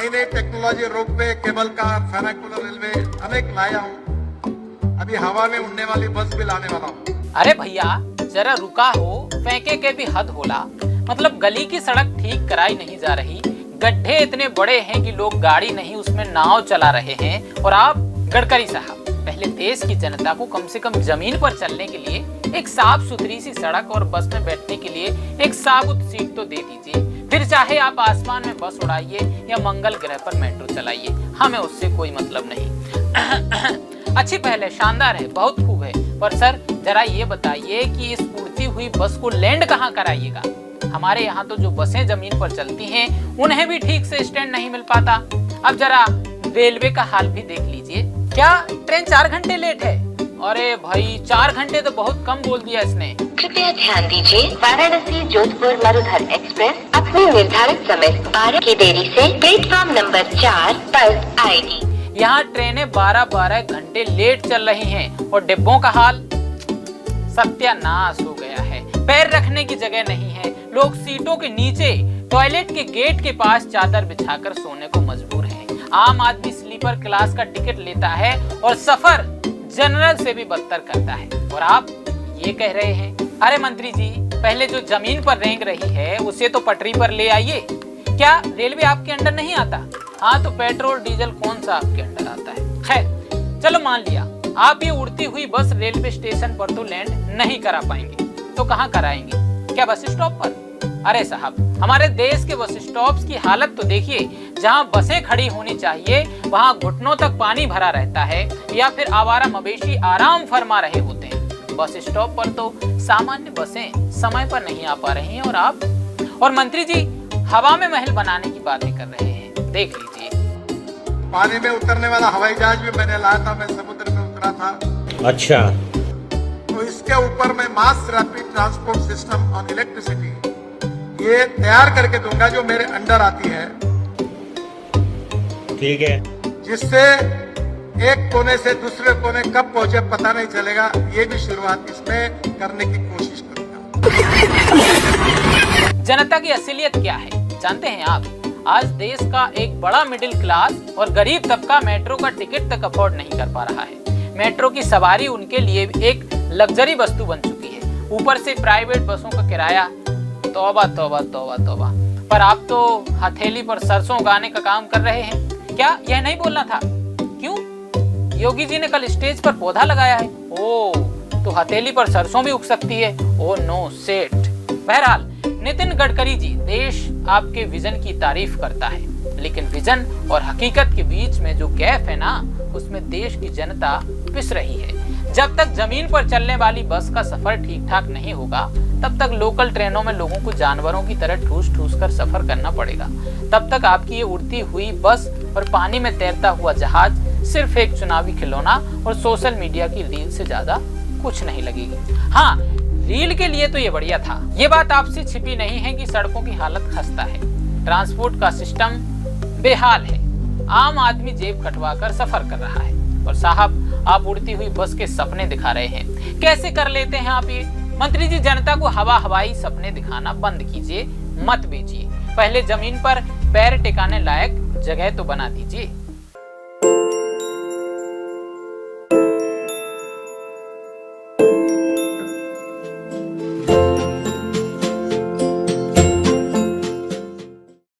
नई नई technology, ropeway, cable car, funicular railway अनेक लाया हूँ। अभी हवा में उड़ने वाली बस भी लाने वाला हूँ। अरे भैया जरा रुका हो, फेंके के भी हद होला। मतलब गली की सड़क ठीक कराई नहीं जा रही, गड्ढे इतने बड़े हैं कि लोग गाड़ी नहीं उसमें नाव चला रहे हैं। और आप गडकरी साहब, पहले देश की जनता को कम से कम जमीन पर चलने के लिए एक साफ सुथरी सी सड़क और बस में बैठने के लिए एक साबुत सीट तो दे दीजिए। फिर चाहे आप आसमान में बस उड़ाइए या मंगल ग्रह पर मेट्रो चलाइए, हमें उससे कोई मतलब नहीं। अच्छी पहले, शानदार है, बहुत खूब है, पर सर जरा ये बताइए कि इस उड़ती हुई बस को लैंड कहाँ कराइएगा? हमारे यहाँ तो जो बसें जमीन पर चलती हैं उन्हें भी ठीक से स्टैंड नहीं मिल पाता। अब जरा रेलवे का हाल भी देख लीजिए। क्या ट्रेन 4 घंटे लेट है? अरे भाई 4 घंटे तो बहुत कम बोल दिया इसने। कृपया ध्यान दीजिए, वाराणसी जोधपुर मरुधर एक्सप्रेस अपने निर्धारित समय 12 की देरी से प्लेटफॉर्म नंबर 4 पर आएगी। यहाँ ट्रेनें 12-12 घंटे लेट चल रही हैं और डिब्बों का हाल सत्यानाश हो गया है। पैर रखने की जगह नहीं है, लोग सीटों के नीचे टॉयलेट के गेट के पास चादर बिछाकर सोने को मजबूर हैं। आम आदमी स्लीपर क्लास का टिकट लेता है और सफर जनरल से भी बदतर करता है, और आप ये कह रहे हैं? अरे मंत्री जी, पहले जो जमीन पर रेंग रही है उसे तो पटरी पर ले आइए। क्या रेलवे आपके अंडर नहीं आता? हाँ तो पेट्रोल डीजल कौन सा आपके अंडर आता है? खैर चलो मान लिया, आप ये उड़ती हुई बस रेलवे स्टेशन पर तो लैंड नहीं करा पाएंगे, तो कहाँ कराएंगे? क्या बस स्टॉप पर? अरे साहब, हमारे देश के बस स्टॉप्स की हालत तो देखिए। जहाँ बसें खड़ी होनी चाहिए वहाँ घुटनों तक पानी भरा रहता है, या फिर आवारा मवेशी आराम फरमा रहे होते हैं। बस स्टॉप पर तो सामान्य बसें समय पर नहीं आ पा रही हैं, और आप और मंत्री जी हवा में महल बनाने की बातें कर रहे हैं। देख लीजिए, पानी में उतरने वाला हवाई जहाज भी मैंने लाया था, मैं समुद्र में उतरा था। अच्छा, तो इसके ऊपर मैं mass rapid transport system on electricity ये तैयार करके दूंगा, जो मेरे अंडर आती है, ठीक है, जिससे एक कोने से दूसरे कोने कब पहुंचे पता नहीं चलेगा। ये भी शुरुआत इसमें करने की कोशिश करूंगा। जनता की असलियत क्या है जानते हैं आप? आज देश का एक बड़ा मिडिल क्लास और गरीब तबका मेट्रो का टिकट तक अफोर्ड नहीं कर पा रहा है। मेट्रो की सवारी उनके लिए एक लग्जरी वस्तु बन चुकी है। ऊपर से प्राइवेट बसों का किराया, तौबा तौबा तौबा तौबा। पर आप तो हथेली पर सरसों उगाने का काम कर रहे हैं। क्या यह नहीं बोलना था? क्यों? योगी जी ने कल स्टेज पर पौधा लगाया है। ओ, तो हथेली पर सरसों भी उग सकती है। ओ नो सेठ। बहरहाल नितिन गडकरी जी, देश आपके विजन की तारीफ करता है, लेकिन विजन और हकीकत के बीच में जो गैप है ना, उसमें देश की जनता पिस रही है। जब तक जमीन पर चलने वाली बस का सफर ठीक ठाक नहीं होगा, तब तक लोकल ट्रेनों में लोगों को जानवरों की तरह ठूस ठूस कर सफर करना पड़ेगा। तब तक आपकी ये उड़ती हुई बस और पानी में तैरता हुआ जहाज सिर्फ एक चुनावी खिलौना और सोशल मीडिया की रील से ज्यादा कुछ नहीं लगेगी। हाँ, रील के लिए तो ये बढ़िया था। ये बात आपसे छिपी नहीं है कि सड़कों की हालत खस्ता है, ट्रांसपोर्ट का सिस्टम बेहाल है, आम आदमी जेब कटवा कर सफर कर रहा है। और साहब, आप उड़ती हुई बस के सपने दिखा रहे हैं। कैसे कर लेते हैं आप ये? मंत्री जी, जनता को हवाई सपने दिखाना बंद कीजिए, मत बेचिए। पहले जमीन पर पैर टिकाने लायक जगह तो बना दीजिए।